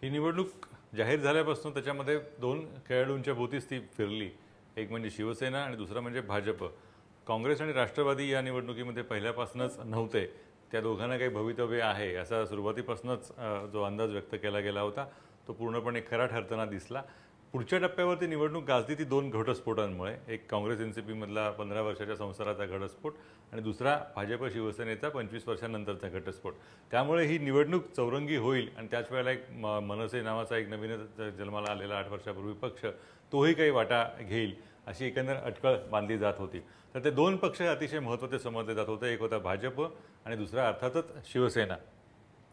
ही निवडणूक जाहीर झाल्यापासून त्याच्यामध्ये दोन खेळाडूंच्या भोवतीच ती फिरली. एक म्हणजे शिवसेना आणि दुसरा म्हणजे भाजप. काँग्रेस आणि राष्ट्रवादी या निवडणुकीमध्ये पहिल्यापासूनच नव्हते. त्या दोघांना काही भवितव्य आहे असा सुरुवातीपासूनच जो अंदाज व्यक्त केला गेला होता तो पूर्णपणे खरा ठरताना दिसला. पुढच्या टप्प्यावरती निवडणूक गाजली ती दोन घटस्फोटांमुळे. एक काँग्रेस NCP मधला 15 वर्षाच्या संसाराचा घटस्फोट आणि दुसरा भाजप शिवसेनेचा 25 वर्षांनंतरचा घटस्फोट. त्यामुळे ही निवडणूक चौरंगी होईल आणि त्याच वेळेला एक मनसे नावाचा एक नवीनच जन्माला आलेला 8 वर्षापूर्वी पक्ष तोही काही वाटा घेईल अशी एकंदर अटकळ बांधली जात होती. तर ते दोन पक्ष अतिशय महत्त्वाचे समजले जात होते. एक होता भाजप आणि दुसरा अर्थातच शिवसेना.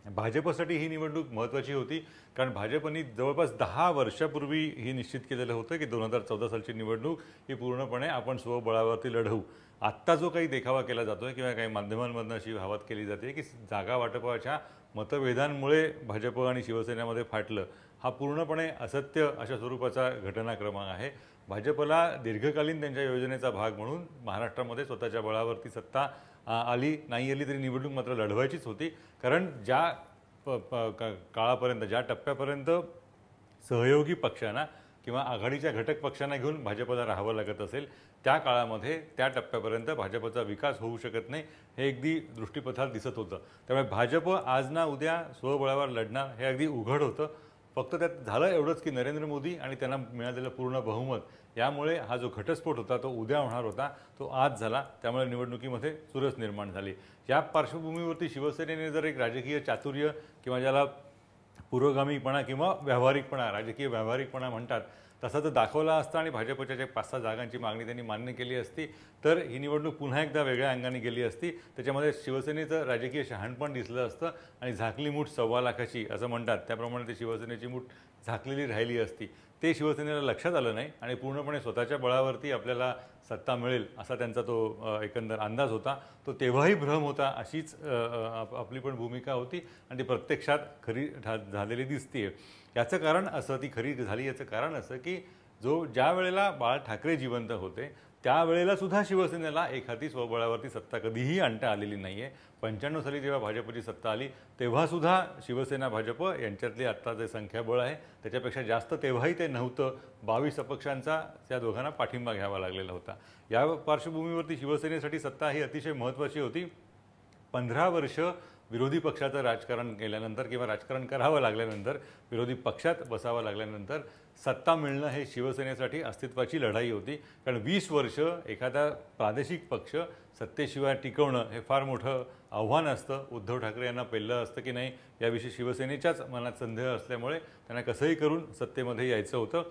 भाजपसाठी ही निवडणूक महत्त्वाची होती कारण भाजपनी जवळपास 10 वर्षापूर्वी ही निश्चित केलेलं होतं की 2014 सालची निवडणूक ही पूर्णपणे आपण स्वबळावरती लढवू. आत्ता जो काही देखावा केला जातोय किंवा काही माध्यमांमधून अशी हवात केली जाते की जागा वाटपाच्या मतभेदांमुळे भाजप आणि शिवसेनेमध्ये फाटलं, हा पूर्णपणे असत्य अशा स्वरूपाचा घटनाक्रम आहे. भाजपला दीर्घकालीन त्यांच्या योजनेचा भाग म्हणून महाराष्ट्रामध्ये स्वतःच्या बळावरती सत्ता आली नाही आली तरी निवडणूक मात्र लढवायचीच होती. कारण ज्या काळापर्यंत ज्या टप्प्यापर्यंत सहयोगी पक्षांना किंवा आघाडीच्या घटक पक्षांना घेऊन भाजपला राहावं लागत असेल त्या काळामध्ये त्या टप्प्यापर्यंत भाजपचा विकास होऊ शकत नाही हे अगदी दृष्टीपथात दिसत होतं. त्यामुळे भाजप आज ना उद्या स्वबळावर लढणार हे अगदी उघड होतं. फक्त त्यात झालं एवढंच की नरेंद्र मोदी आणि त्यांना मिळालेलं पूर्ण बहुमत यामुळे हा जो घटस्फोट होता तो उद्या होणार होता तो आज झाला. त्यामुळे निवडणुकीमध्ये चुरस निर्माण झाली. या पार्श्वभूमीवरती शिवसेनेने जर एक राजकीय चातुर्य किंवा ज्याला पुरोगामीपणा किंवा व्यावहारिकपणा राजकीय व्यावहारिकपणा म्हणतात तसा जर दाखवला असता आणि भाजपच्या ज्या 5-6 जागांची मागणी त्यांनी मान्य केली असती तर ही निवडणूक पुन्हा एकदा वेगळ्या अंगाने गेली असती. त्याच्यामध्ये शिवसेनेचं राजकीय शहाणपण दिसलं असतं आणि झाकली मूठ 1.25 लाखाची असं म्हणतात त्याप्रमाणे ते शिवसेनेची मूठ झाकलेली राहिली असती. ते शिवसेनेला लक्षात आलं नाही आणि पूर्णपणे स्वतःच्या बळावरती आपल्याला सत्ता मिळेल असा त्यांचा तो एकंदर अंदाज होता. तो तेव्हाही भ्रम होता अशीच आपली पण भूमिका होती आणि ती प्रत्यक्षात खरी झालेली दिसते. याचं कारण असं ती खरी झाली याचं कारण असं की ज्या वेळेला बाळ ठाकरे जिवंत होते त्यावेळेला सुद्धा शिवसेनेला एखादी स्वबळावरती सत्ता कधीही आणता आलेली नाही आहे. 95 साली जेव्हा भाजपची सत्ता आली तेव्हासुद्धा शिवसेना भाजप यांच्यातली आत्ता जे संख्याबळ आहे त्याच्यापेक्षा जास्त तेव्हाही ते नव्हतं. 22 अपक्षांचा त्या दोघांना पाठिंबा घ्यावा लागलेला होता. या पार्श्वभूमीवरती शिवसेनेसाठी सत्ता ही अतिशय महत्त्वाची होती. 15 वर्ष विरोधी पक्षाचं राजकारण केल्यानंतर किंवा राजकारण करावं लागल्यानंतर विरोधी पक्षात बसावं लागल्यानंतर सत्ता मिळणं हे शिवसेनेसाठी अस्तित्वाची लढाई होती. कारण 20 वर्ष एखादा प्रादेशिक पक्ष सत्तेशिवाय टिकवणं हे फार मोठं आव्हान असतं. उद्धव ठाकरे यांना पेललं असतं की नाही याविषयी शिवसेनेच्याच मनात संदेह असल्यामुळे त्यांना कसंही करून सत्तेमध्ये यायचं होतं.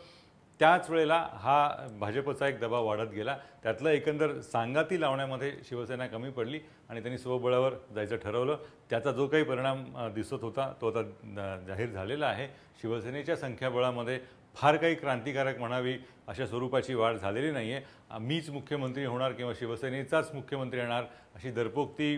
त्याच वेळेला हा भाजपचा एक दबाव वाढत गेला. त्यातलं एकंदर सांगाती लावण्यामध्ये शिवसेना कमी पडली आणि त्यांनी स्वबळावर जायचं ठरवलं. त्याचा जो काही परिणाम दिसत होता तो आता जाहीर झालेला आहे. शिवसेनेच्या संख्याबळामध्ये फार काही क्रांतिकारक म्हणावी अशा स्वरूपाची वाढ झालेली नाही आहे. मीच मुख्यमंत्री होणार किंवा शिवसेनेचाच मुख्यमंत्री येणार अशी दरपोक्ती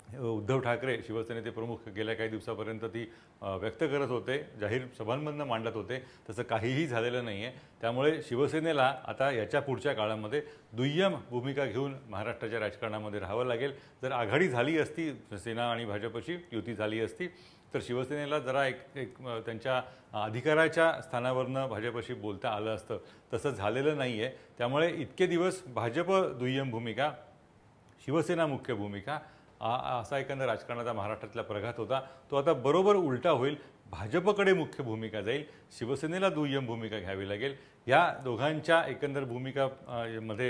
उद्धव ठाकरे शिवसेनेचे प्रमुख गेल्या काही दिवसापर्यंत ती व्यक्त करत होते, जाहीर सभांमधून मांडत होते. तसं काहीही झालेलं नाही आहे. त्यामुळे शिवसेनेला आता याच्या पुढच्या काळामध्ये दुय्यम भूमिका घेऊन महाराष्ट्राच्या राजकारणामध्ये राहावं लागेल. जर आघाडी झाली असती सेना आणि भाजपची युती झाली असती तर शिवसेनेला जरा एक त्यांच्या अधिकाराच्या स्थानावरनं भाजपशी बोलता आलं असतं. तसं झालेलं नाही आहे. त्यामुळे इतके दिवस भाजप दुय्यम भूमिका शिवसेना मुख्य भूमिका असा एकंदर राजकारणाचा महाराष्ट्रातला प्रघात होता. तो आता बरोबर उलटा होईल. भाजपकडे मुख्य भूमिका जाईल, शिवसेनेला दुय्यम भूमिका घ्यावी लागेल. या दोघांच्या एकंदर भूमिका मध्ये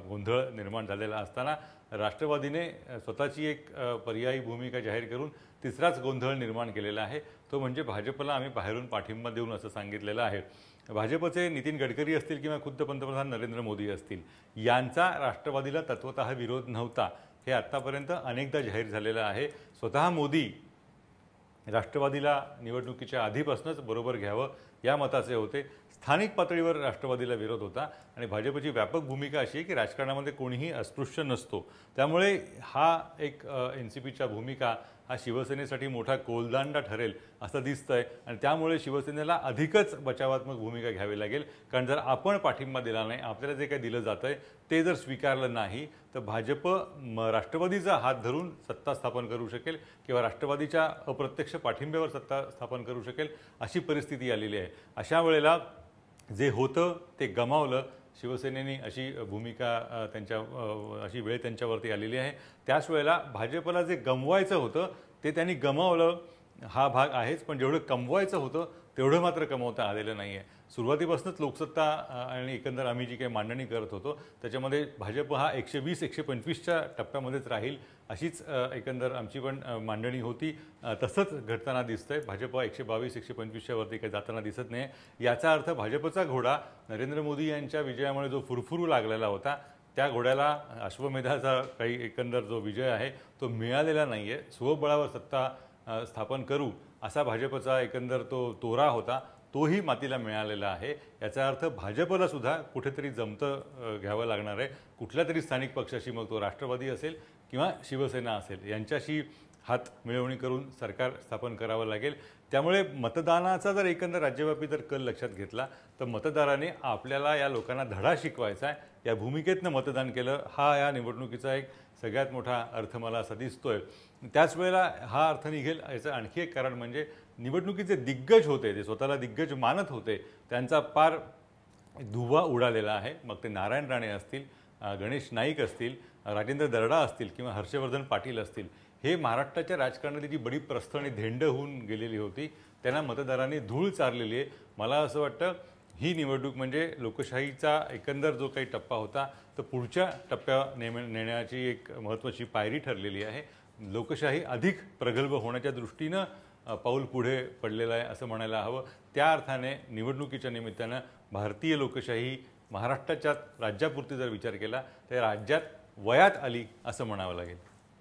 गोंधळ निर्माण झालेला असताना राष्ट्रवादीने स्वतःची एक पर्यायी भूमिका जाहीर करून तिसराच गोंधळ निर्माण केलेला आहे. तो म्हणजे भाजपला आम्ही बाहेरून पाठिंबा देऊन असं सांगितलेलं आहे. भाजपचे नितीन गडकरी असतील किंवा खुद्द पंतप्रधान नरेंद्र मोदी असतील यांचा राष्ट्रवादीला तत्वतः विरोध नव्हता हे आत्तापर्यंत अनेकदा जाहीर झालेलं आहे. स्वतः मोदी राष्ट्रवादीला निवडणुकीच्या आधीपासूनच बरोबर घ्यावं या मताचे होते. स्थानिक पातळीवर राष्ट्रवादीला विरोध होता आणि भाजपची व्यापक भूमिका अशी आहे की राजकारणामध्ये कोणीही अस्पृश्य नसतो. त्यामुळे हा एक NCPच्या भूमिका हा शिवसेनेसाठी मोठा कोलदांडा ठरेल असं दिसतंय आणि त्यामुळे शिवसेनेला अधिकच बचावात्मक भूमिका घ्यावी लागेल. कारण जर आपण पाठिंबा दिला नाही, आपल्याला जे काही दिलं जातंय ते जर स्वीकारलं नाही तर भाजप राष्ट्रवादीचा हात धरून सत्ता स्थापन करू शकेल किंवा राष्ट्रवादीच्या अप्रत्यक्ष पाठिंब्यावर सत्ता स्थापन करू शकेल अशी परिस्थिती आलेली आहे. अशा वेळेला जे होतं ते गमावलं. शिवसेनेने अशी भूमिका अशी वेळ त्यांच्यावरती आलेली आहे. त्याच वेळेला भाजपला जे गमवायचं होतं ते त्यांनी गमावलं हा भाग आहेच, पण जेवढं कमवायचं होतं तेवढं मात्र कमवता आलेलं नाही आहे. सुरुवातीपासूनच लोकसत्ता आणि एकंदर आम्ही जी काही मांडणी करत होतो त्याच्यामध्ये भाजप हा 120-125च्या टप्प्यामध्येच राहील अशीच एकंदर आमची पण मांडणी होती. तसंच घडताना दिसतंय. भाजप 122-125च्या वरती काही जाताना दिसत नाही. याचा अर्थ भाजपचा घोडा नरेंद्र मोदी यांच्या विजयामुळे जो फुरफुरू लागलेला होता त्या घोड्याला अश्वमेधाचा काही एकंदर जो विजय आहे तो मिळालेला नाही आहे. स्वबळावर सत्ता स्थापन करू असा भाजपचा एकंदर तो तोरा होता, तोही मातीला मिळालेला आहे. याचा अर्थ भाजपला सुद्धा कुठेतरी जमतं घ्यावं लागणार आहे. कुठल्या तरी स्थानिक पक्षाशी, मग तो राष्ट्रवादी असेल किंवा शिवसेना असेल, यांच्याशी हात मिळवणी करून सरकार स्थापन करावं लागेल. त्यामुळे मतदानाचा जर एकंदर राज्यव्यापी जर कल लक्षात घेतला तर मतदाराने आपल्याला या लोकांना धडा शिकवायचा आहे या भूमिकेतनं मतदान केलं, हा या निवडणुकीचा एक सगळ्यात मोठा अर्थ मला असा दिसतोय. त्याच वेळेला हा अर्थ निघेल याचं आणखी एक कारण म्हणजे निवडणुकीचे दिग्गज होते, जे स्वतःला दिग्गज मानत होते, त्यांचा पार धुव्वा उडालेला आहे. मग ते नारायण राणे असतील, गणेश नाईक असतील, राजेंद्र दर्डा असतील किंवा हर्षवर्धन पाटील असतील, हे महाराष्ट्राच्या राजकारणातली जी बडी प्रस्थ आणि धेंड होऊन गेलेली होती त्यांना मतदारांनी धूळ चारलेली आहे. मला असं वाटतं ही निवडणूक म्हणजे लोकशाहीचा एकंदर जो काही टप्पा होता तो पुढच्या टप्प्यावर नेण्याची एक महत्त्वाची पायरी ठरलेली आहे. लोकशाही अधिक प्रगल्भ होण्याच्या दृष्टीनं पाऊल पुढे पडलेलं आहे असं म्हणायला हवं. त्या अर्थाने निवडणुकीच्या निमित्तानं भारतीय लोकशाही महाराष्ट्राच्या राज्यापुरती जर विचार केला तर राज्यात वयात आली असं म्हणावं लागेल.